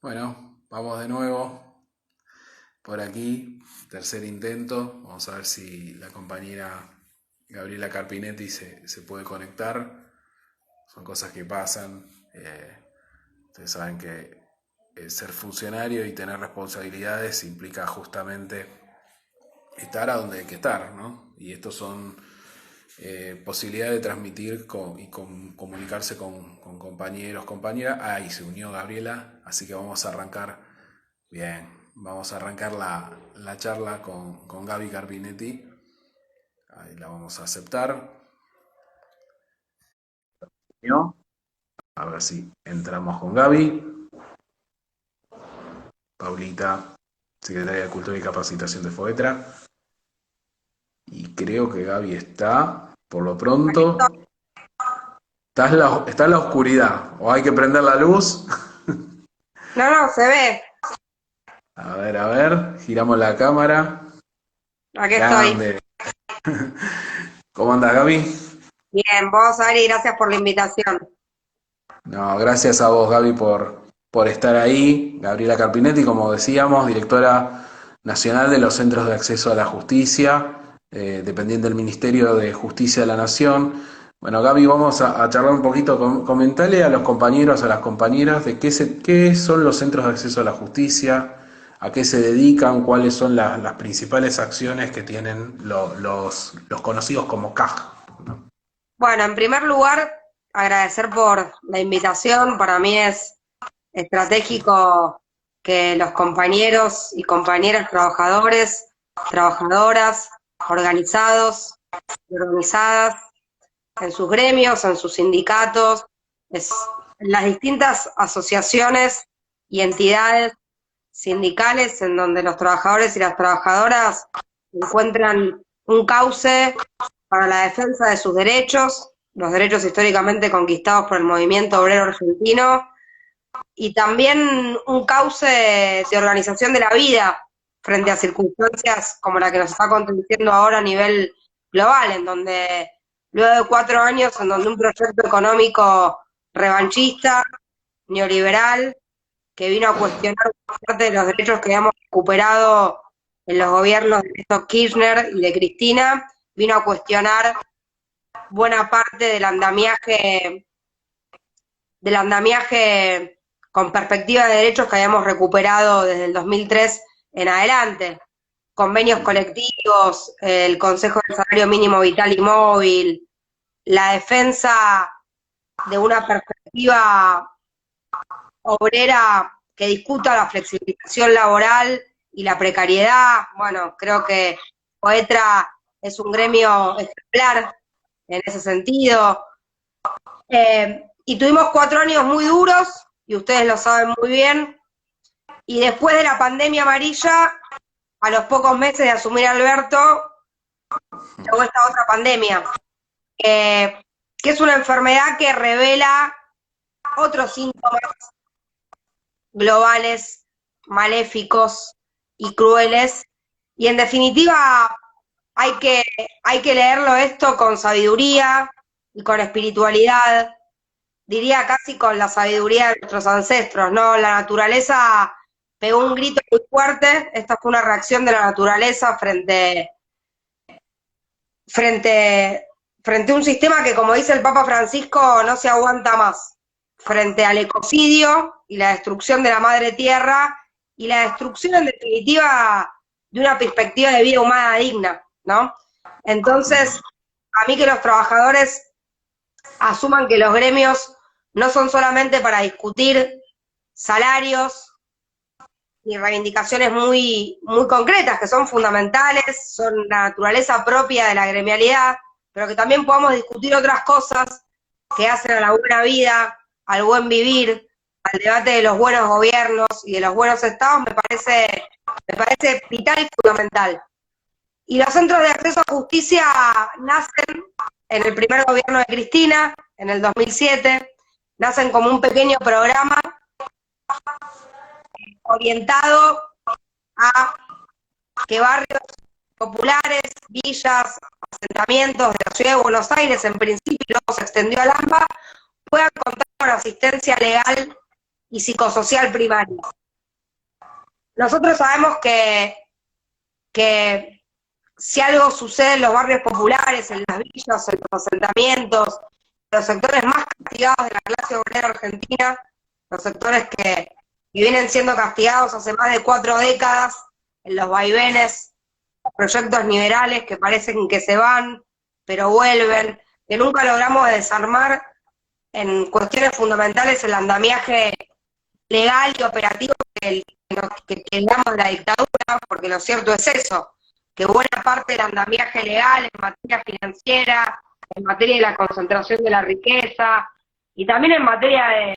Bueno, vamos de nuevo por aquí, tercer intento. Vamos a ver si la compañera Gabriela Carpinetti se puede conectar. Son cosas que pasan. Ustedes saben que ser funcionario y tener responsabilidades implica justamente estar a donde hay que estar, ¿no? Y estos son posibilidades de transmitir comunicarse con compañeros, compañeras. Ahí se unió Gabriela, así que vamos a arrancar. Bien, vamos a arrancar la charla con Gaby Carpinetti. Ahí la vamos a aceptar. A ver si entramos con Gaby. Paulita, Secretaria de Cultura y Capacitación de FOETRA. Y creo que Gaby está, por lo pronto. Está en la oscuridad, o hay que prender la luz. No, no, se ve. A ver, giramos la cámara. Aquí estoy. Grande. ¿Cómo andas, Gaby? Bien, vos, Ari, gracias por la invitación. No, gracias a vos, Gaby, por estar ahí. Gabriela Carpinetti, como decíamos, directora nacional de los Centros de Acceso a la Justicia, dependiente del Ministerio de Justicia de la Nación. Bueno, Gaby, vamos a charlar un poquito. Comentale a los compañeros, a las compañeras, de qué son los Centros de Acceso a la Justicia, a qué se dedican, cuáles son las principales acciones que tienen los conocidos como CAJ, ¿no? Bueno, en primer lugar, agradecer por la invitación. Para mí es estratégico que los compañeros y compañeras trabajadores, trabajadoras, organizados y organizadas en sus gremios, en sus sindicatos, en las distintas asociaciones y entidades sindicales en donde los trabajadores y las trabajadoras encuentran un cauce para la defensa de sus derechos, los derechos históricamente conquistados por el movimiento obrero argentino, y también un cauce de organización de la vida frente a circunstancias como la que nos está aconteciendo ahora a nivel global, en donde luego de 4 años, en donde un proyecto económico revanchista, neoliberal, que vino a cuestionar parte de los derechos que habíamos recuperado en los gobiernos de Néstor Kirchner y de Cristina, vino a cuestionar buena parte del andamiaje con perspectiva de derechos que habíamos recuperado desde el 2003 en adelante. Convenios colectivos, el Consejo del Salario Mínimo Vital y Móvil, la defensa de una perspectiva obrera que discuta la flexibilización laboral y la precariedad. Bueno, creo que FOETRA es un gremio ejemplar en ese sentido. Y tuvimos 4 años muy duros, y ustedes lo saben muy bien, y después de la pandemia amarilla, a los pocos meses de asumir Alberto, llegó esta otra pandemia, que es una enfermedad que revela otros síntomas globales, maléficos y crueles, y en definitiva hay que, hay que leerlo esto con sabiduría y con espiritualidad, diría casi con la sabiduría de nuestros ancestros, ¿no? La naturaleza pegó un grito muy fuerte. Esta fue una reacción de la naturaleza frente, frente a un sistema que, como dice el Papa Francisco, no se aguanta más, frente al ecocidio y la destrucción de la madre tierra y la destrucción, en definitiva, de una perspectiva de vida humana digna, ¿no? Entonces, a mí que los trabajadores asuman que los gremios no son solamente para discutir salarios y reivindicaciones muy, muy concretas, que son fundamentales, son la naturaleza propia de la gremialidad, pero que también podamos discutir otras cosas que hacen a la buena vida, al buen vivir, al debate de los buenos gobiernos y de los buenos estados, me parece vital y fundamental. Y los centros de acceso a justicia nacen en el primer gobierno de Cristina, en el 2007, nacen como un pequeño programa orientado a que barrios populares, villas, asentamientos de la ciudad de Buenos Aires, en principio, y luego se extendió al AMBA, puedan contar con asistencia legal y psicosocial primaria. Nosotros sabemos que si algo sucede en los barrios populares, en las villas, en los asentamientos, los sectores más castigados de la clase obrera argentina, los sectores que vienen siendo castigados hace más de 4 décadas, en los vaivenes, proyectos liberales que parecen que se van, pero vuelven, que nunca logramos desarmar en cuestiones fundamentales el andamiaje legal y operativo que damos de la dictadura, porque lo cierto es eso, que buena parte del andamiaje legal en materia financiera, en materia de la concentración de la riqueza, y también en materia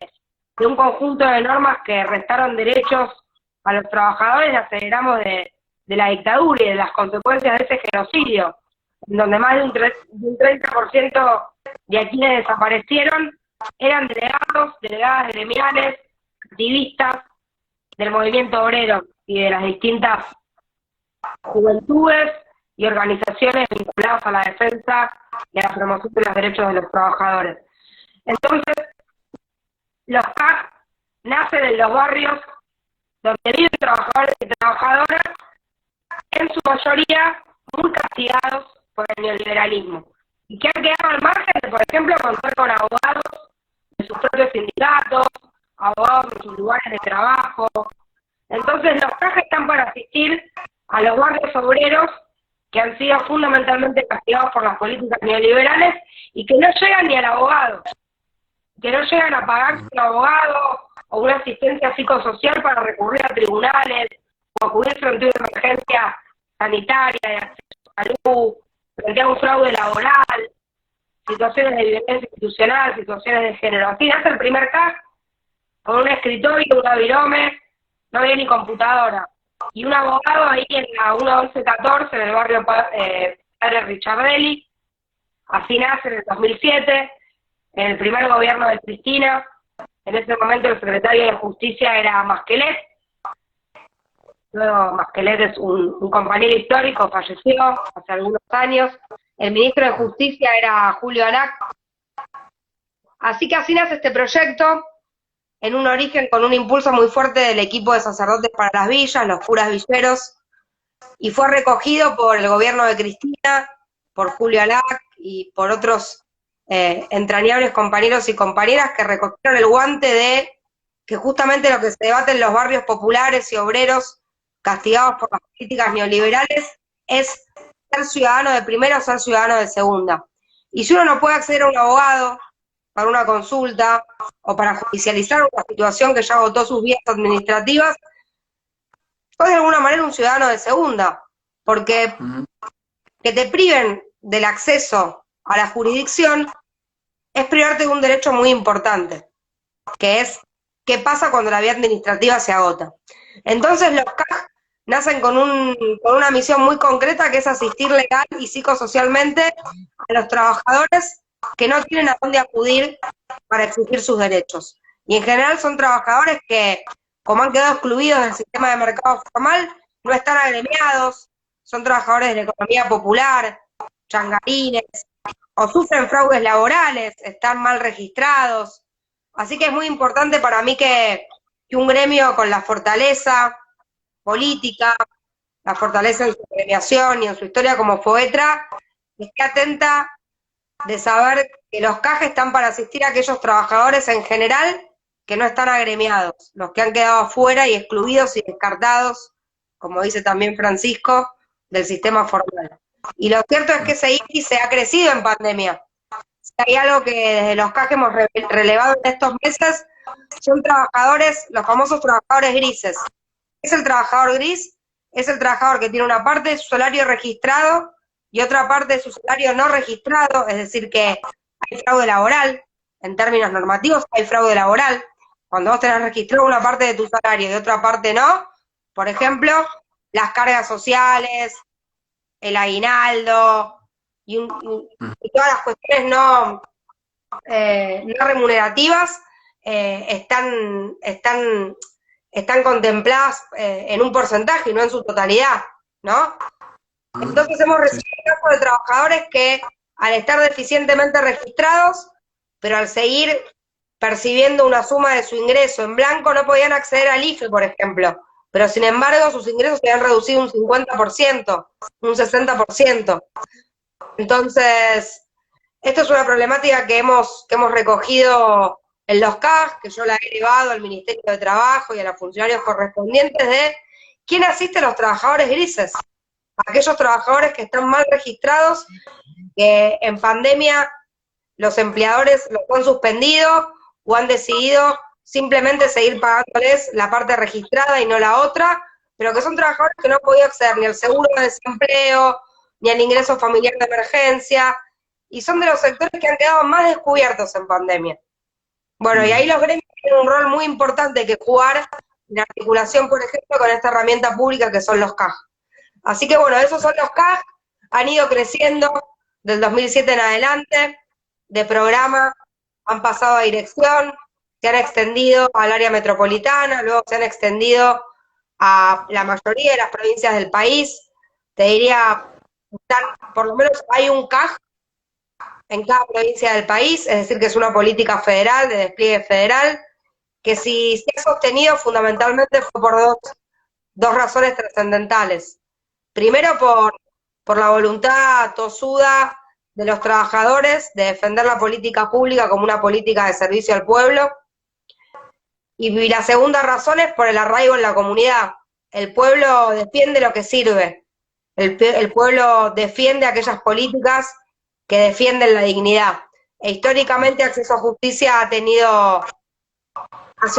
de un conjunto de normas que restaron derechos a los trabajadores, aceleramos de la dictadura y de las consecuencias de ese genocidio, en donde más de un 30% de a quienes desaparecieron eran delegadas gremiales, activistas del movimiento obrero y de las distintas juventudes y organizaciones vinculadas a la defensa y a la promoción de los derechos de los trabajadores. Entonces, los CAG nacen en los barrios donde viven trabajadores y trabajadoras, en su mayoría muy castigados por el neoliberalismo, y que han quedado al margen de, por ejemplo, contar con abogados de sus propios sindicatos, abogados en sus lugares de trabajo. Entonces los CAG están para asistir a los barrios obreros que han sido fundamentalmente castigados por las políticas neoliberales y que no llegan ni al abogado, que no llegan a pagarse un abogado o una asistencia psicosocial para recurrir a tribunales o acudir frente a una emergencia sanitaria, de acceso a salud, frente a un fraude laboral, situaciones de violencia institucional, situaciones de género. Así nace el primer CAG, con un escritorio, una virome, no había ni computadora, y un abogado ahí en la 1114, en el barrio Padre Richardelli. Así nace en el 2007, en el primer gobierno de Cristina. En ese momento el secretario de Justicia era Masquelet. Luego Masquelet es un compañero histórico, falleció hace algunos años. El ministro de Justicia era Julio Anac. Así que así nace este proyecto, en un origen con un impulso muy fuerte del equipo de sacerdotes para las villas, los curas villeros, y fue recogido por el gobierno de Cristina, por Julio Anac y por otros entrañables compañeros y compañeras que recogieron el guante de que justamente lo que se debate en los barrios populares y obreros castigados por las políticas neoliberales es ser ciudadano de primera o ser ciudadano de segunda. Y si uno no puede acceder a un abogado para una consulta o para judicializar una situación que ya agotó sus vías administrativas, sos de alguna manera un ciudadano de segunda, porque que te priven del acceso a la jurisdicción es privarte de un derecho muy importante, que es qué pasa cuando la vía administrativa se agota. Entonces los CAG nacen con una misión muy concreta, que es asistir legal y psicosocialmente a los trabajadores que no tienen a dónde acudir para exigir sus derechos. Y en general son trabajadores que, como han quedado excluidos del sistema de mercado formal, no están agremiados, son trabajadores de la economía popular, changarines, o sufren fraudes laborales, están mal registrados. Así que es muy importante para mí que un gremio con la fortaleza política, la fortaleza en su agremiación y en su historia como FOETRA, esté atenta de saber que los CAG están para asistir a aquellos trabajadores en general que no están agremiados, los que han quedado afuera y excluidos y descartados, como dice también Francisco, del sistema formal. Y lo cierto es que ese índice ha crecido en pandemia. Si hay algo que desde los CAG hemos relevado en estos meses, son trabajadores, los famosos trabajadores grises. ¿Qué es el trabajador gris? Es el trabajador que tiene una parte de su salario registrado y otra parte de su salario no registrado, es decir, que hay fraude laboral, en términos normativos hay fraude laboral. Cuando vos tenés registrado una parte de tu salario y otra parte no, por ejemplo, las cargas sociales, el aguinaldo y todas las cuestiones no remunerativas están contempladas en un porcentaje y no en su totalidad, ¿no? Entonces hemos recibido casos de trabajadores que, al estar deficientemente registrados, pero al seguir percibiendo una suma de su ingreso en blanco no podían acceder al IFE, por ejemplo, pero sin embargo sus ingresos se habían reducido un 50%, un 60%. Entonces, esto es una problemática que hemos recogido en los CAS, que yo la he elevado al Ministerio de Trabajo y a los funcionarios correspondientes de quién asiste a los trabajadores grises, aquellos trabajadores que están mal registrados, que en pandemia los empleadores los han suspendido o han decidido simplemente seguir pagándoles la parte registrada y no la otra, pero que son trabajadores que no han podido acceder ni al seguro de desempleo, ni al ingreso familiar de emergencia, y son de los sectores que han quedado más descubiertos en pandemia. Bueno, y ahí los gremios tienen un rol muy importante que jugar en articulación, por ejemplo, con esta herramienta pública que son los CAG. Así que bueno, esos son los CAG, han ido creciendo del 2007 en adelante, de programa, han pasado a dirección, se han extendido al área metropolitana, luego se han extendido a la mayoría de las provincias del país. Te diría, por lo menos hay un CAG en cada provincia del país, es decir, que es una política federal, de despliegue federal, que si se ha sostenido fundamentalmente fue por dos razones trascendentales. Primero, por la voluntad tosuda de los trabajadores de defender la política pública como una política de servicio al pueblo. Y la segunda razón es por el arraigo en la comunidad. El pueblo defiende lo que sirve. El pueblo defiende aquellas políticas que defienden la dignidad. E históricamente Acceso a Justicia ha sido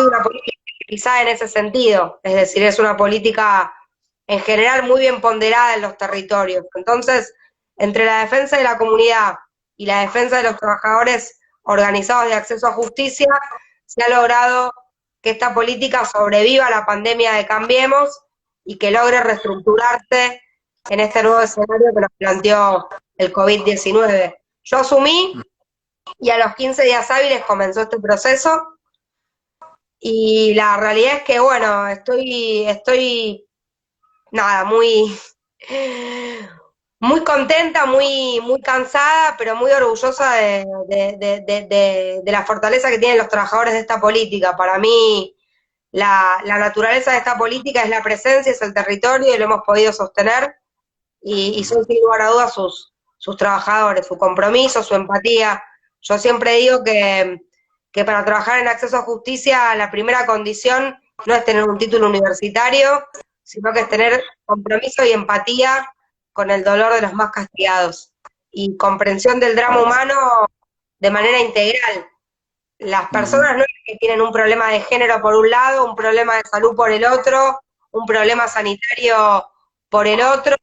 una política quizá en ese sentido, es decir, es una política en general muy bien ponderada en los territorios. Entonces, entre la defensa de la comunidad y la defensa de los trabajadores organizados de acceso a justicia, se ha logrado que esta política sobreviva a la pandemia de Cambiemos y que logre reestructurarse en este nuevo escenario que nos planteó el COVID-19. Yo asumí y a los 15 días hábiles comenzó este proceso y la realidad es que, bueno, estoy nada, muy contenta, muy cansada, pero muy orgullosa de la fortaleza que tienen los trabajadores de esta política. Para mí, la naturaleza de esta política es la presencia, es el territorio, y lo hemos podido sostener, y son sin lugar a dudas sus trabajadores, su compromiso, su empatía. Yo siempre digo que para trabajar en acceso a justicia, la primera condición no es tener un título universitario, sino que es tener compromiso y empatía con el dolor de los más castigados y comprensión del drama humano de manera integral. Las personas no es que tienen un problema de género por un lado, un problema de salud por el otro, un problema sanitario por el otro,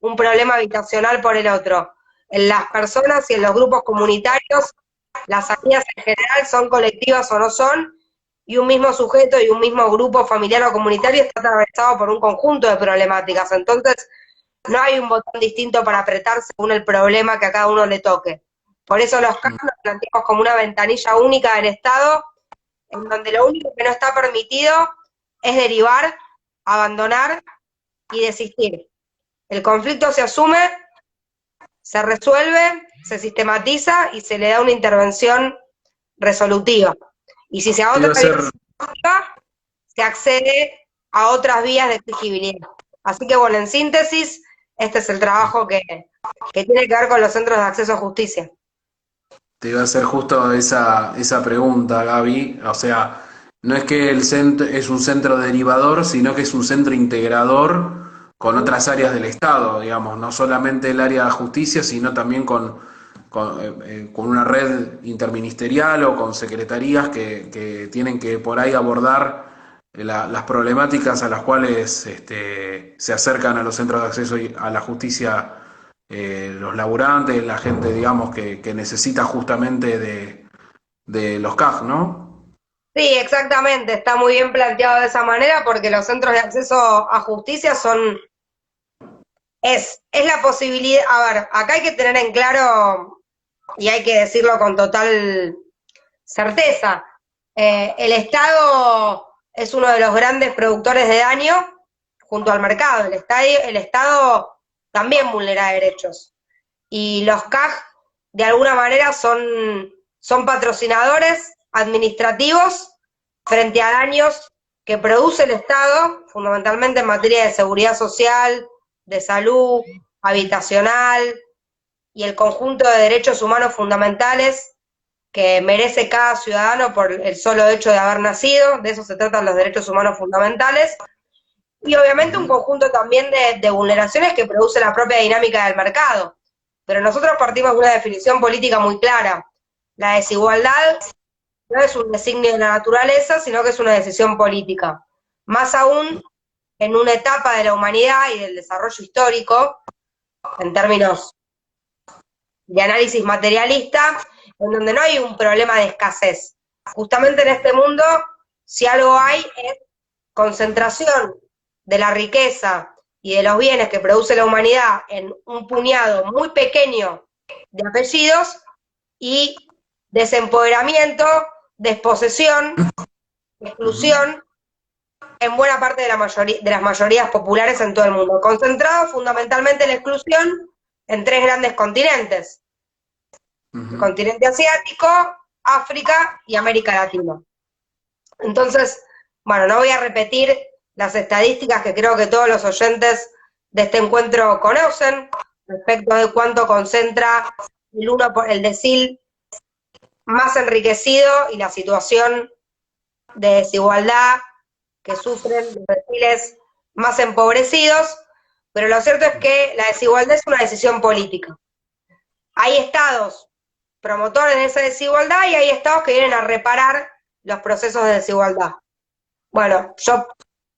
un problema habitacional por el otro. En las personas y en los grupos comunitarios, las salidas en general son colectivas o no son, y un mismo sujeto y un mismo grupo familiar o comunitario está atravesado por un conjunto de problemáticas. Entonces, no hay un botón distinto para apretar según el problema que a cada uno le toque. Por eso los casos los planteamos como una ventanilla única del Estado, en donde lo único que no está permitido es derivar, abandonar y desistir. El conflicto se asume, se resuelve, se sistematiza y se le da una intervención resolutiva. Y si se agota la vía se accede a otras vías de exigibilidad. Así que bueno, en síntesis, este es el trabajo que tiene que ver con los centros de acceso a justicia. Te iba a hacer justo esa pregunta, Gaby. O sea, no es que el centro es un centro derivador, sino que es un centro integrador con otras áreas del Estado, digamos, no solamente el área de justicia, sino también con una red interministerial o con secretarías que tienen que por ahí abordar las problemáticas a las cuales se acercan a los centros de acceso a la justicia los laburantes, la gente, digamos, que necesita justamente de los CAG, ¿no? Sí, exactamente, está muy bien planteado de esa manera porque los centros de acceso a justicia es la posibilidad, a ver, acá hay que tener en claro, y hay que decirlo con total certeza, el Estado es uno de los grandes productores de daño junto al mercado. El Estado también vulnera derechos. Y los CAG, de alguna manera, son patrocinadores administrativos frente a daños que produce el Estado, fundamentalmente en materia de seguridad social, de salud, habitacional y el conjunto de derechos humanos fundamentales que merece cada ciudadano por el solo hecho de haber nacido. De eso se tratan los derechos humanos fundamentales. Y obviamente un conjunto también de vulneraciones que produce la propia dinámica del mercado. Pero nosotros partimos de una definición política muy clara. La desigualdad no es un designio de la naturaleza, sino que es una decisión política. Más aún en una etapa de la humanidad y del desarrollo histórico, en términos de análisis materialista, en donde no hay un problema de escasez. Justamente en este mundo, si algo hay, es concentración de la riqueza y de los bienes que produce la humanidad en un puñado muy pequeño de apellidos y desempoderamiento, desposesión, exclusión en buena parte de las mayorías populares en todo el mundo, concentrado fundamentalmente en la exclusión en 3 grandes continentes: el continente asiático, África y América Latina. Entonces, bueno, no voy a repetir las estadísticas que creo que todos los oyentes de este encuentro conocen respecto de cuánto concentra el decil más enriquecido y la situación de desigualdad que sufren los deciles más empobrecidos, pero lo cierto es que la desigualdad es una decisión política. Hay estados promotores de esa desigualdad y hay estados que vienen a reparar los procesos de desigualdad. Bueno, yo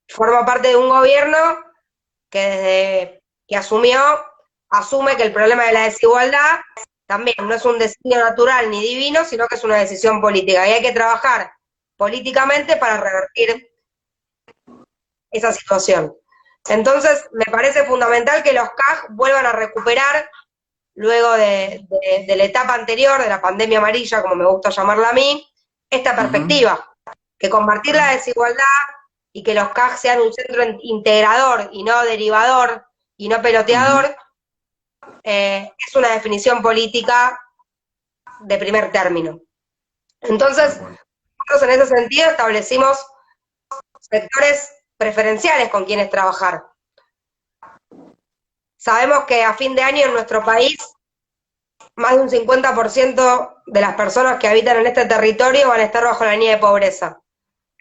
formo parte de un gobierno que desde que asume que el problema de la desigualdad también no es un destino natural ni divino, sino que es una decisión política. Y hay que trabajar políticamente para revertir esa situación. Entonces, me parece fundamental que los CAG vuelvan a recuperar, luego de la etapa anterior, de la pandemia amarilla, como me gusta llamarla a mí, esta perspectiva, que combatir la desigualdad y que los CAG sean un centro integrador y no derivador y no peloteador, es una definición política de primer término. Entonces, nosotros en ese sentido establecimos sectores preferenciales con quienes trabajar. Sabemos que a fin de año en nuestro país más de un 50% de las personas que habitan en este territorio van a estar bajo la línea de pobreza,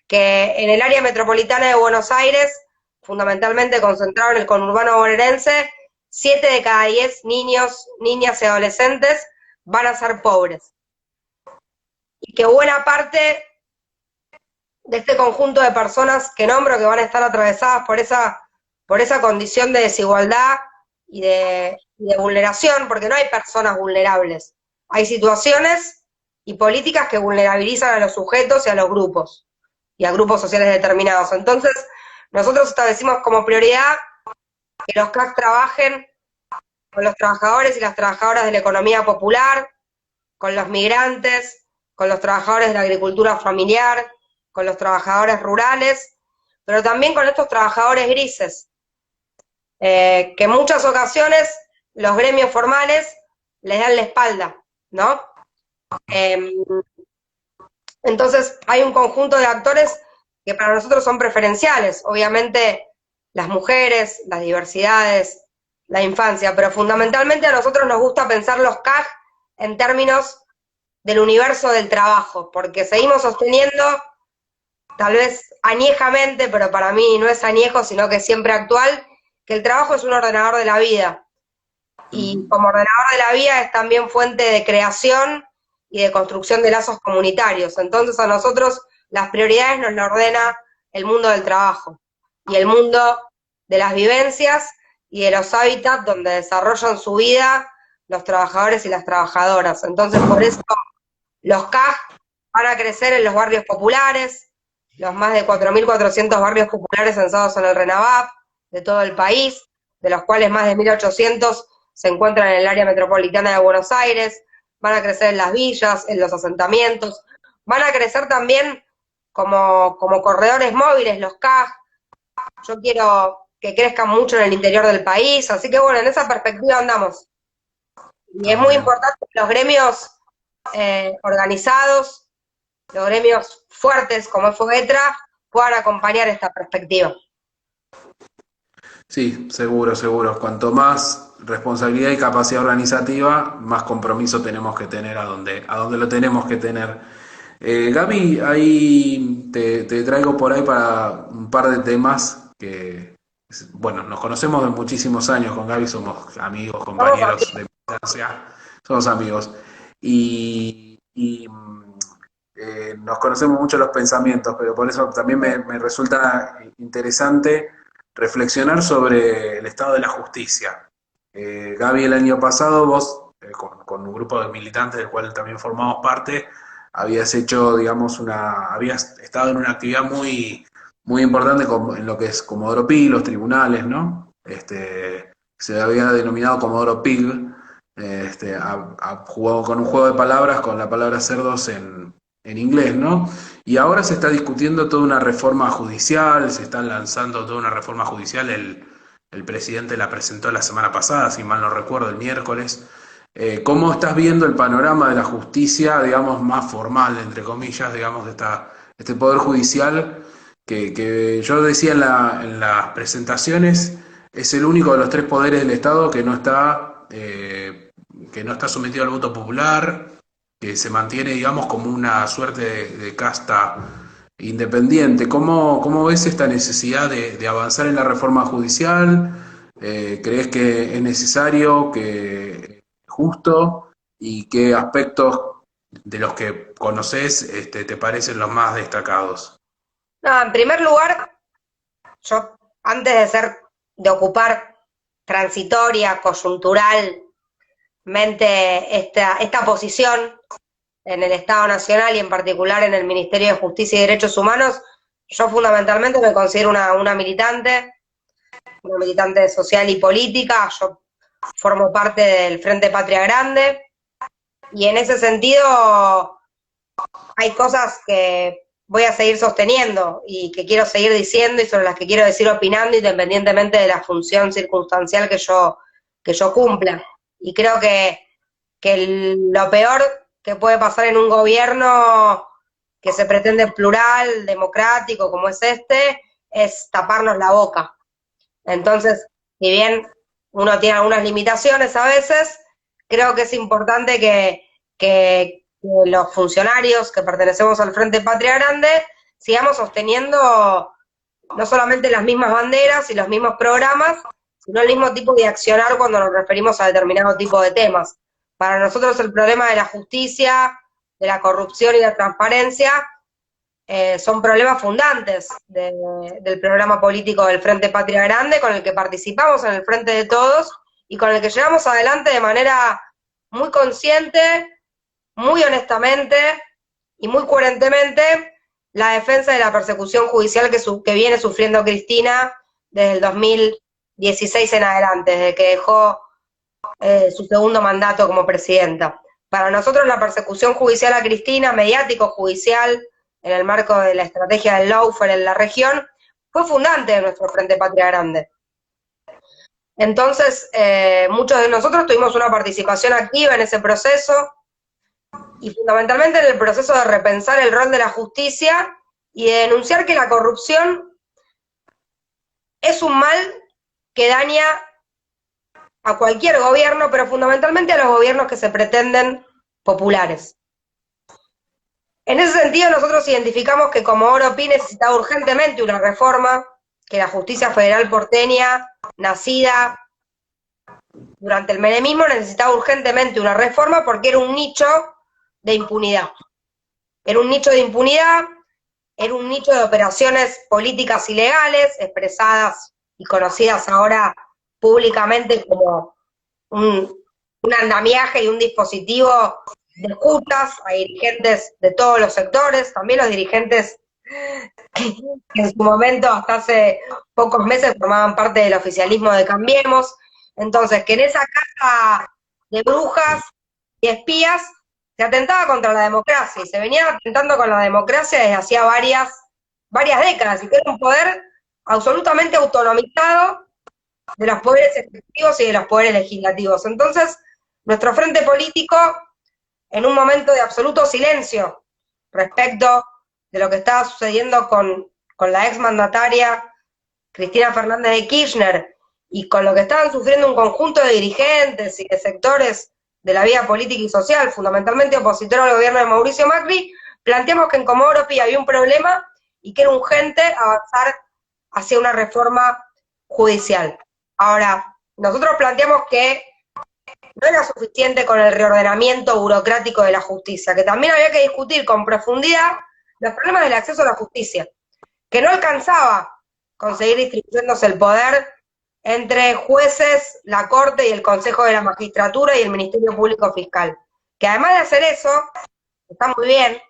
que en el área metropolitana de Buenos Aires, fundamentalmente concentrado en el conurbano bonaerense, 7 de cada 10 niños, niñas y adolescentes van a ser pobres. Y que buena parte de este conjunto de personas que nombro que van a estar atravesadas por esa condición de desigualdad y de vulneración, porque no hay personas vulnerables, hay situaciones y políticas que vulnerabilizan a los sujetos y a los grupos, y a grupos sociales determinados. Entonces, nosotros establecimos como prioridad que los CAC trabajen con los trabajadores y las trabajadoras de la economía popular, con los migrantes, con los trabajadores de la agricultura familiar, con los trabajadores rurales, pero también con estos trabajadores grises, que en muchas ocasiones los gremios formales les dan la espalda, ¿no? Entonces hay un conjunto de actores que para nosotros son preferenciales, obviamente las mujeres, las diversidades, la infancia, pero fundamentalmente a nosotros nos gusta pensar los CAG en términos del universo del trabajo, porque seguimos sosteniendo, tal vez añejamente, pero para mí no es añejo, sino que es siempre actual, que el trabajo es un ordenador de la vida. Y como ordenador de la vida es también fuente de creación y de construcción de lazos comunitarios. Entonces a nosotros las prioridades nos lo ordena el mundo del trabajo y el mundo de las vivencias y de los hábitats donde desarrollan su vida los trabajadores y las trabajadoras. Entonces por eso los CAG van a crecer en los barrios populares, los más de 4.400 barrios populares censados en el RENAVAP de todo el país, de los cuales más de 1.800 se encuentran en el área metropolitana de Buenos Aires, van a crecer en las villas, en los asentamientos, van a crecer también como corredores móviles los CAG. Yo quiero que crezcan mucho en el interior del país, así que bueno, en esa perspectiva andamos. Y es muy importante que los gremios organizados los gremios fuertes como FOETRA puedan acompañar esta perspectiva. Sí, seguro, seguro. Cuanto más responsabilidad y capacidad organizativa, más compromiso tenemos que tener a donde lo tenemos que tener. Gaby, ahí te traigo por ahí para un par de temas que, bueno, nos conocemos de muchísimos años con Gaby, somos amigos, Vamos a compañeros de militancia, somos amigos. Y nos conocemos mucho los pensamientos, pero por eso también me resulta interesante reflexionar sobre el estado de la justicia. Gaby, el año pasado vos, con un grupo de militantes del cual también formamos parte, habías hecho, digamos, habías estado en una actividad muy importante en lo que es Comodoro Pi, los tribunales, ¿no? Se había denominado Comodoro Pig, ha jugado con un juego de palabras, con la palabra cerdos en inglés, ¿no? Y ahora se está discutiendo toda una reforma judicial, se está lanzando toda una reforma judicial, el presidente la presentó la semana pasada, si mal no recuerdo, el miércoles. ¿Cómo estás viendo el panorama de la justicia, digamos, más formal, entre comillas, digamos, de este poder judicial que yo decía en las presentaciones, es el único de los tres poderes del Estado que no está sometido al voto popular, que se mantiene, digamos, como una suerte de casta independiente? ¿Cómo ves esta necesidad de avanzar en la reforma judicial? ¿Crees que es necesario, que justo? ¿Y qué aspectos de los que conoces te parecen los más destacados? No, en primer lugar, yo antes de ocupar transitoria, coyunturalmente esta posición en el Estado Nacional y en particular en el Ministerio de Justicia y Derechos Humanos, yo fundamentalmente me considero una militante social y política. Yo formo parte del Frente Patria Grande y en ese sentido hay cosas que voy a seguir sosteniendo y que quiero seguir diciendo y sobre las que quiero seguir opinando independientemente de la función circunstancial que yo cumpla. Y creo que lo peor que puede pasar en un gobierno que se pretende plural, democrático, como es es taparnos la boca. Entonces, si bien uno tiene algunas limitaciones a veces, creo que es importante que los funcionarios que pertenecemos al Frente Patria Grande sigamos sosteniendo no solamente las mismas banderas y los mismos programas, sino el mismo tipo de accionar cuando nos referimos a determinado tipo de temas. Para nosotros el problema de la justicia, de la corrupción y la transparencia son problemas fundantes del programa político del Frente Patria Grande, con el que participamos en el Frente de Todos y con el que llevamos adelante de manera muy consciente, muy honestamente y muy coherentemente la defensa de la persecución judicial que viene sufriendo Cristina desde el 2016 en adelante, desde que dejó su segundo mandato como presidenta. Para nosotros la persecución judicial a Cristina, mediático-judicial, en el marco de la estrategia del lawfare en la región, fue fundante de nuestro Frente Patria Grande. Entonces, muchos de nosotros tuvimos una participación activa en ese proceso y fundamentalmente en el proceso de repensar el rol de la justicia y de denunciar que la corrupción es un mal que daña a cualquier gobierno, pero fundamentalmente a los gobiernos que se pretenden populares. En ese sentido, nosotros identificamos que Comodoro Pi necesitaba urgentemente una reforma, que la justicia federal porteña, nacida durante el menemismo, necesitaba urgentemente una reforma porque era un nicho de impunidad. Era un nicho de impunidad, era un nicho de operaciones políticas ilegales, expresadas y conocidas ahora públicamente como un andamiaje y un dispositivo de escuchas a dirigentes de todos los sectores, también los dirigentes que en su momento, hasta hace pocos meses, formaban parte del oficialismo de Cambiemos. Entonces, que en esa casa de brujas y espías se atentaba contra la democracia, y se venía atentando con la democracia desde hacía varias décadas, y que era un poder absolutamente autonomizado de los poderes ejecutivos y de los poderes legislativos. Entonces, nuestro frente político, en un momento de absoluto silencio respecto de lo que estaba sucediendo con la exmandataria Cristina Fernández de Kirchner y con lo que estaban sufriendo un conjunto de dirigentes y de sectores de la vida política y social, fundamentalmente opositor al gobierno de Mauricio Macri, planteamos que en Comodoro Pi había un problema y que era urgente avanzar hacia una reforma judicial. Ahora, nosotros planteamos que no era suficiente con el reordenamiento burocrático de la justicia, que también había que discutir con profundidad los problemas del acceso a la justicia, que no alcanzaba conseguir distribuyéndose el poder entre jueces, la Corte y el Consejo de la Magistratura y el Ministerio Público Fiscal. Que además de hacer eso, está muy bien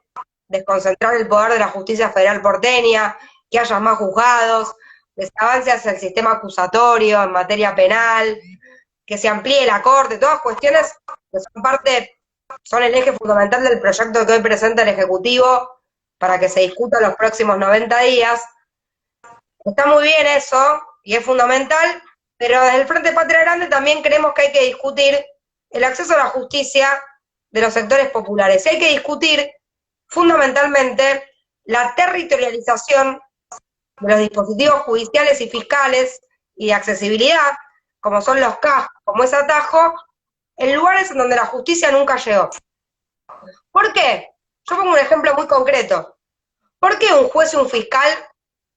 desconcentrar el poder de la justicia federal porteña, que haya más juzgados, que se avance hacia el sistema acusatorio en materia penal, que se amplíe la Corte, todas cuestiones que son el eje fundamental del proyecto que hoy presenta el Ejecutivo para que se discuta los próximos 90 días. Está muy bien eso, y es fundamental, pero desde el Frente Patria Grande también creemos que hay que discutir el acceso a la justicia de los sectores populares. Y hay que discutir fundamentalmente la territorialización de los dispositivos judiciales y fiscales y de accesibilidad, como son los CAJ, como es Atajo, en lugares en donde la justicia nunca llegó. ¿Por qué? Yo pongo un ejemplo muy concreto. ¿Por qué un juez y un fiscal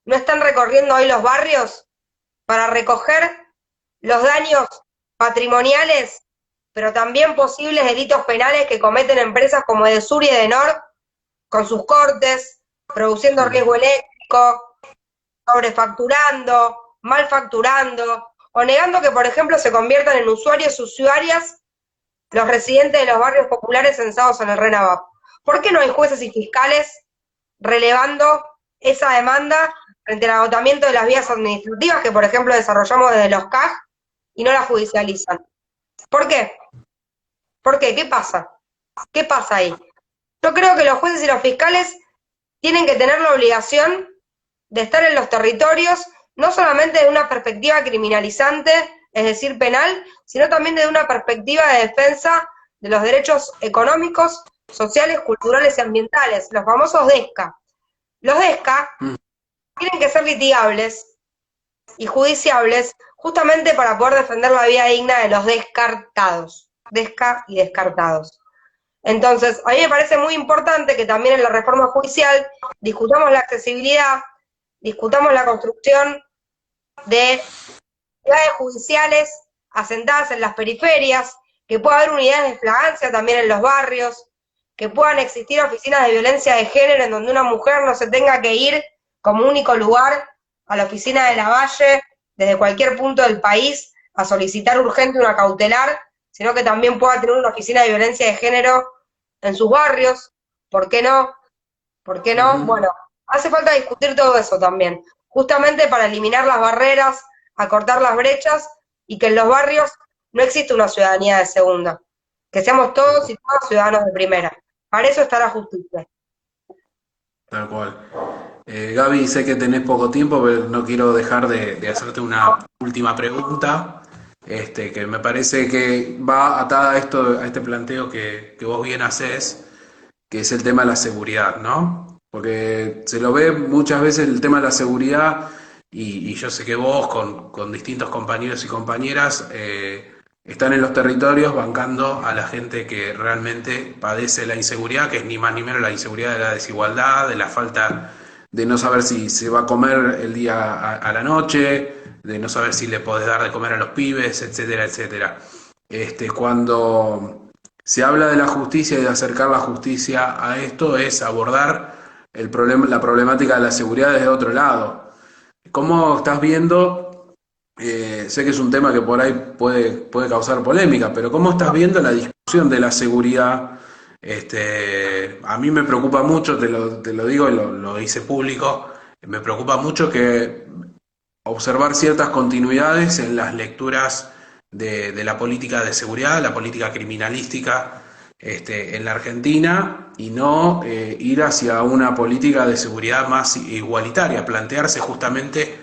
no están recorriendo hoy los barrios para recoger los daños patrimoniales, pero también posibles delitos penales que cometen empresas como Edesur y Edenor con sus cortes, produciendo riesgo eléctrico, sobrefacturando, malfacturando, o negando que, por ejemplo, se conviertan en usuarios y usuarias los residentes de los barrios populares censados en el RENAVAP? ¿Por qué no hay jueces y fiscales relevando esa demanda frente al agotamiento de las vías administrativas que, por ejemplo, desarrollamos desde los CAJ y no las judicializan? ¿Por qué? ¿Por qué? ¿Qué pasa? ¿Qué pasa ahí? Yo creo que los jueces y los fiscales tienen que tener la obligación de estar en los territorios, no solamente desde una perspectiva criminalizante, es decir, penal, sino también desde una perspectiva de defensa de los derechos económicos, sociales, culturales y ambientales, los famosos DESCA. Los DESCA tienen que ser litigables y judiciables justamente para poder defender la vida digna de los descartados, DESCA y descartados. Entonces, a mí me parece muy importante que también en la reforma judicial discutamos la accesibilidad, discutamos la construcción de unidades judiciales asentadas en las periferias, que pueda haber unidades de flagrancia también en los barrios, que puedan existir oficinas de violencia de género en donde una mujer no se tenga que ir como único lugar a la oficina de Lavalle desde cualquier punto del país a solicitar urgente una cautelar, sino que también pueda tener una oficina de violencia de género en sus barrios. ¿Por qué no? ¿Por qué no? Bueno, hace falta discutir todo eso también, justamente para eliminar las barreras, acortar las brechas y que en los barrios no existe una ciudadanía de segunda, que seamos todos y todas ciudadanos de primera. Para eso está la justicia. Tal cual. Gaby, sé que tenés poco tiempo, pero no quiero dejar de hacerte una última pregunta, que me parece que va atada a esto, a este planteo que vos bien hacés, que es el tema de la seguridad, ¿no? Porque se lo ve muchas veces el tema de la seguridad y yo sé que vos con distintos compañeros y compañeras están en los territorios bancando a la gente que realmente padece la inseguridad, que es ni más ni menos la inseguridad de la desigualdad, de la falta de no saber si se va a comer el día a la noche, de no saber si le podés dar de comer a los pibes, etcétera, etcétera. Cuando se habla de la justicia y de acercar la justicia a esto, es abordar el problema, la problemática de la seguridad desde otro lado. ¿Cómo estás viendo? Sé que es un tema que por ahí puede causar polémica, pero ¿cómo estás viendo la discusión de la seguridad? A mí me preocupa mucho, te lo digo y lo hice público, me preocupa mucho que observar ciertas continuidades en las lecturas de la política de seguridad, la política criminalística en la Argentina y no ir hacia una política de seguridad más igualitaria, plantearse justamente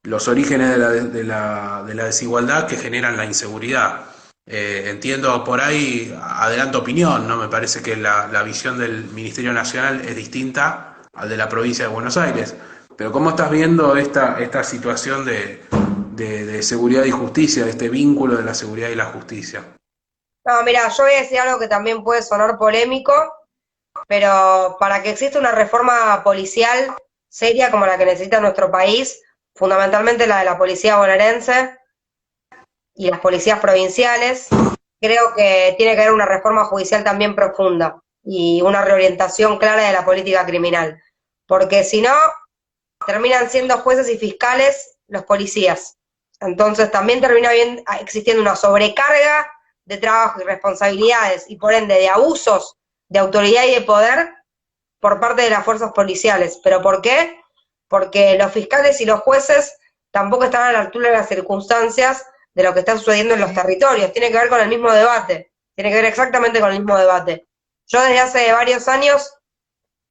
los orígenes de la desigualdad que generan la inseguridad. entiendo por ahí, adelanto opinión, ¿no? Me parece que la visión del Ministerio Nacional es distinta al de la provincia de Buenos Aires. Pero ¿cómo estás viendo esta situación de seguridad y justicia, de este vínculo de la seguridad y la justicia? No, mira, yo voy a decir algo que también puede sonar polémico, pero para que exista una reforma policial seria como la que necesita nuestro país, fundamentalmente la de la policía bonaerense y las policías provinciales, creo que tiene que haber una reforma judicial también profunda y una reorientación clara de la política criminal, porque si no, terminan siendo jueces y fiscales los policías. Entonces también termina existiendo una sobrecarga de trabajo y responsabilidades y por ende de abusos de autoridad y de poder por parte de las fuerzas policiales. ¿Pero por qué? Porque los fiscales y los jueces tampoco están a la altura de las circunstancias de lo que está sucediendo en los territorios. Tiene que ver con el mismo debate, tiene que ver exactamente con el mismo debate. Yo desde hace varios años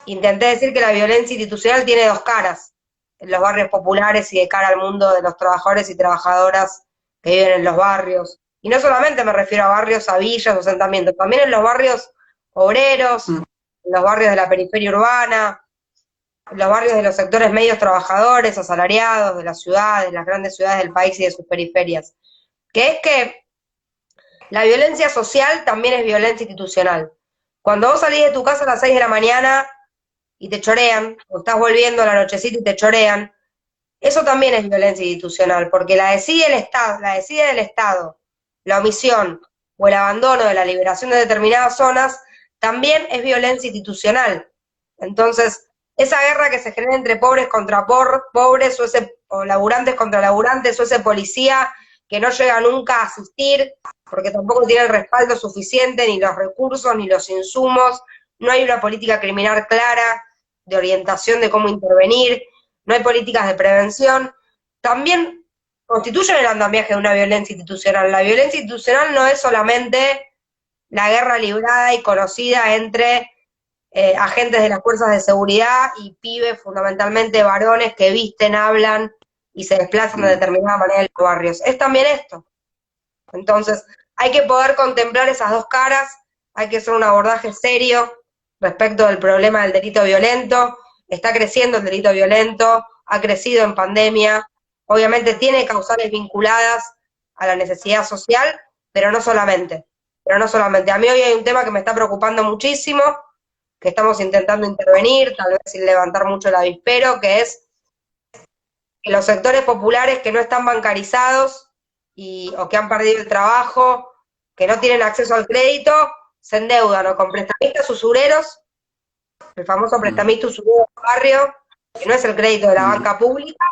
intenté decir que la violencia institucional tiene dos caras en los barrios populares y de cara al mundo de los trabajadores y trabajadoras que viven en los barrios. Y no solamente me refiero a barrios, a villas o asentamientos, también en los barrios obreros, en los barrios de la periferia urbana, en los barrios de los sectores medios trabajadores, asalariados, de las ciudades, las grandes ciudades del país y de sus periferias. Que es que la violencia social también es violencia institucional. Cuando vos salís de tu casa a las 6 de la mañana y te chorean, o estás volviendo a la nochecita y te chorean, eso también es violencia institucional, porque la decide el Estado, la omisión o el abandono de la liberación de determinadas zonas, también es violencia institucional. Entonces, esa guerra que se genera entre pobres contra pobres, o laburantes contra laburantes, o ese policía que no llega nunca a asistir, porque tampoco tiene el respaldo suficiente, ni los recursos, ni los insumos, no hay una política criminal clara, de orientación de cómo intervenir, no hay políticas de prevención, también constituyen el andamiaje de una violencia institucional. La violencia institucional no es solamente la guerra librada y conocida entre agentes de las fuerzas de seguridad y pibes, fundamentalmente varones, que visten, hablan y se desplazan de determinada manera en los barrios. Es también esto. Entonces, hay que poder contemplar esas dos caras, hay que hacer un abordaje serio respecto del problema del delito violento. Está creciendo el delito violento, ha crecido en pandemia, obviamente tiene causales vinculadas a la necesidad social, pero no solamente. A mí hoy hay un tema que me está preocupando muchísimo, que estamos intentando intervenir, tal vez sin levantar mucho el avispero, que es que los sectores populares que no están bancarizados o que han perdido el trabajo, que no tienen acceso al crédito, se endeudan o con prestamistas usureros, el famoso prestamista usurero del barrio, que no es el crédito de la banca pública,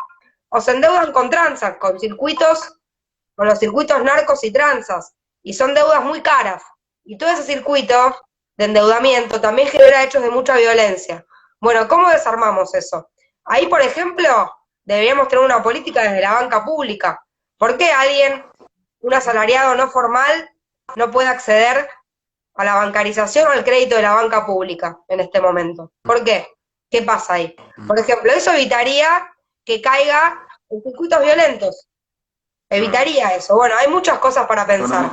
o se endeudan con tranzas, con los circuitos narcos y tranzas, y son deudas muy caras. Y todo ese circuito de endeudamiento también genera hechos de mucha violencia. Bueno, ¿cómo desarmamos eso? Ahí, por ejemplo, deberíamos tener una política desde la banca pública. ¿Por qué alguien, un asalariado no formal, no puede acceder a la bancarización o al crédito de la banca pública en este momento? ¿Por qué? ¿Qué pasa ahí? Por ejemplo, eso evitaría que caiga en circuitos violentos. Evitaría eso. Bueno, hay muchas cosas para pensar.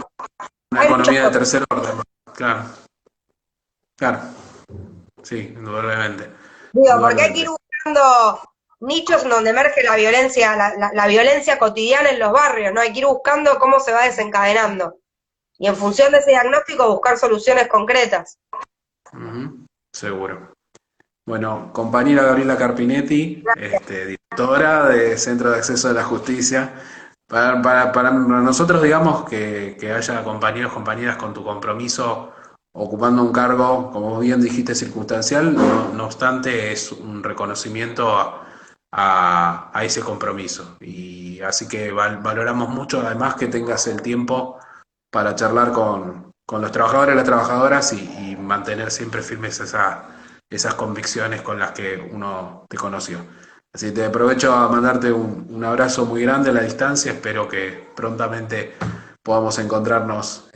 Una economía de tercer orden. Claro, claro. Sí, indudablemente. Digo, porque hay que ir buscando nichos en donde emerge la violencia, la violencia cotidiana en los barrios, ¿no? Hay que ir buscando cómo se va desencadenando. Y en función de ese diagnóstico buscar soluciones concretas. Seguro. Bueno, compañera Gabriela Carpinetti, directora de Centro de Acceso a la Justicia, para nosotros, digamos, que haya compañeros, compañeras con tu compromiso ocupando un cargo, como bien dijiste, circunstancial, no obstante, es un reconocimiento a ese compromiso. Y así que valoramos mucho, además, que tengas el tiempo para charlar con los trabajadores y las trabajadoras y mantener siempre firmes esas convicciones con las que uno te conoció. Así que te aprovecho a mandarte un abrazo muy grande a la distancia, espero que prontamente podamos encontrarnos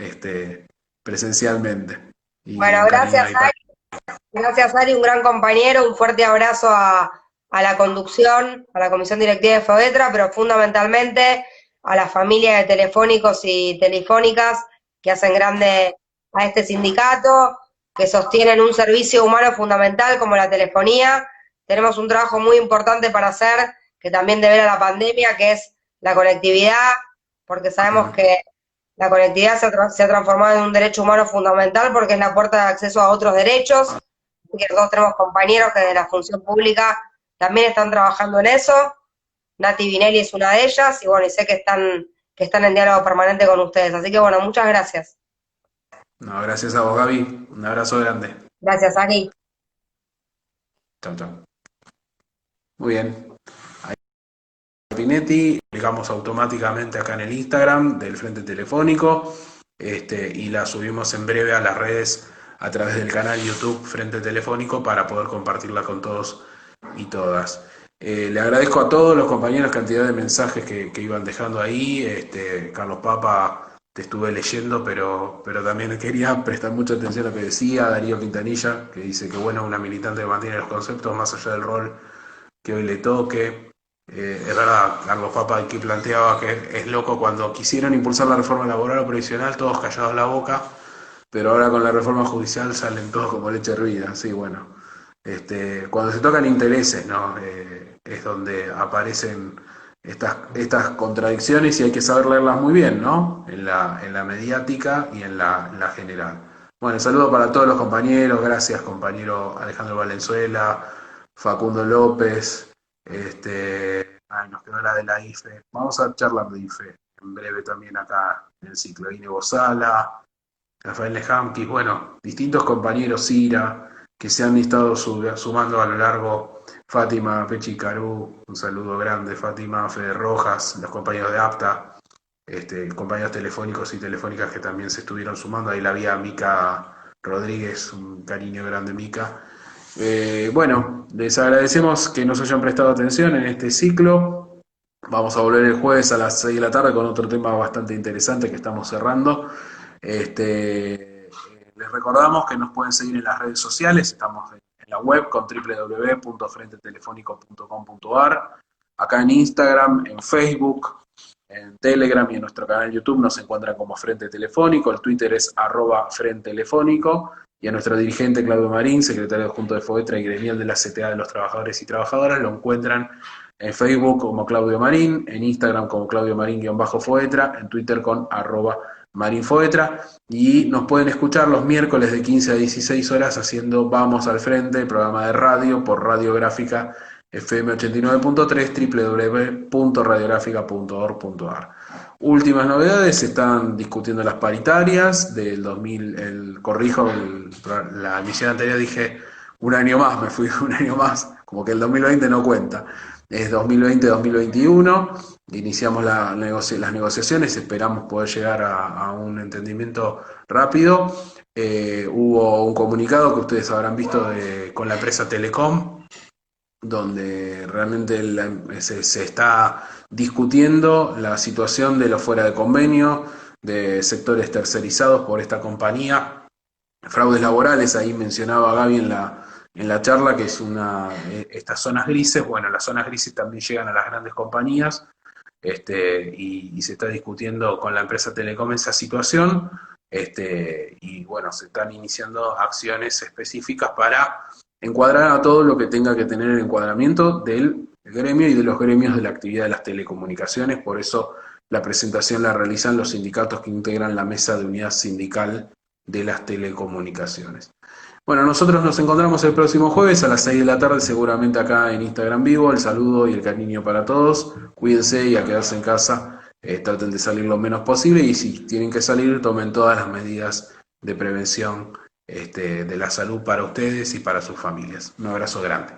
presencialmente. Bueno, gracias Ari, un gran compañero, un fuerte abrazo a la conducción, a la comisión directiva de FOETRA, pero fundamentalmente a la familia de telefónicos y telefónicas que hacen grande a este sindicato, que sostienen un servicio humano fundamental como la telefonía. Tenemos un trabajo muy importante para hacer, que también debe a la pandemia, que es la conectividad, porque sabemos que la conectividad se ha transformado en un derecho humano fundamental porque es la puerta de acceso a otros derechos. Que todos tenemos compañeros que de la función pública también están trabajando en eso. Nati Vinelli es una de ellas, y bueno, y sé que están en diálogo permanente con ustedes. Así que bueno, muchas gracias. No, gracias a vos, Gaby. Un abrazo grande. Gracias, Ari. Chau, chau. Muy bien. Pinetti, publicamos automáticamente acá en el Instagram del Frente Telefónico, y la subimos en breve a las redes a través del canal YouTube Frente Telefónico para poder compartirla con todos y todas. Le agradezco a todos los compañeros cantidad de mensajes que iban dejando ahí. Carlos Papa, te estuve leyendo, pero también quería prestar mucha atención a lo que decía Darío Quintanilla, que dice que bueno, una militante que mantiene los conceptos más allá del rol que hoy le toque. Es verdad, Carlos Papa que planteaba que es loco cuando quisieron impulsar la reforma laboral o previsional, todos callados la boca, pero ahora con la reforma judicial salen todos como leche hervida. Sí, bueno, cuando se tocan intereses, ¿no? Es donde aparecen estas contradicciones y hay que saber leerlas muy bien, ¿no? En la mediática y en la general. Bueno, saludo para todos los compañeros, gracias compañero Alejandro Valenzuela, Facundo López. Nos quedó la de la IFE. Vamos a charlar de IFE en breve también acá en el ciclo. Ine Bozala, Rafael Lejamquis, bueno, distintos compañeros, Cira, que se han estado sumando a lo largo. Fátima Pechi Carú, un saludo grande. Fátima, Fede Rojas, los compañeros de APTA, compañeros telefónicos y telefónicas que también se estuvieron sumando. Ahí la vi a Mica Rodríguez, un cariño grande, Mica. Bueno, les agradecemos que nos hayan prestado atención en este ciclo. Vamos a volver el jueves a las 6 de la tarde con otro tema bastante interesante que estamos cerrando. Les recordamos que nos pueden seguir en las redes sociales. Estamos en la web con www.frentetelefónico.com.ar, acá en Instagram, en Facebook, en Telegram y en nuestro canal YouTube nos encuentran como Frente Telefónico. El Twitter es @FrenteTelefónico. Y a nuestro dirigente Claudio Marín, secretario adjunto de FOETRA y gremial de la CTA de los Trabajadores y Trabajadoras, lo encuentran en Facebook como Claudio Marín, en Instagram como Claudio Marín-FOETRA, en Twitter con @MarinFoetra, y nos pueden escuchar los miércoles de 15 a 16 horas haciendo Vamos al Frente, el programa de radio por Radiográfica FM 89.3, www.radiográfica.org.ar. Últimas novedades, se están discutiendo las paritarias del 2000, la emisión anterior dije un año más, me fui un año más, como que el 2020 no cuenta, es 2020-2021, iniciamos las negociaciones, esperamos poder llegar a un entendimiento rápido. Hubo un comunicado que ustedes habrán visto con la empresa Telecom, donde realmente se está discutiendo la situación de los fuera de convenio, de sectores tercerizados por esta compañía, fraudes laborales. Ahí mencionaba Gaby en la charla que es estas zonas grises. Bueno, las zonas grises también llegan a las grandes compañías, y se está discutiendo con la empresa Telecom esa situación, y bueno, se están iniciando acciones específicas para encuadrar a todo lo que tenga que tener el encuadramiento del gremio y de los gremios de la actividad de las telecomunicaciones. Por eso la presentación la realizan los sindicatos que integran la mesa de unidad sindical de las telecomunicaciones. Bueno, nosotros nos encontramos el próximo jueves a las 6 de la tarde, seguramente acá en Instagram Vivo. El saludo y el cariño para todos. Cuídense y a quedarse en casa. Traten de salir lo menos posible, y si tienen que salir, tomen todas las medidas de prevención de la salud para ustedes y para sus familias. Un abrazo grande.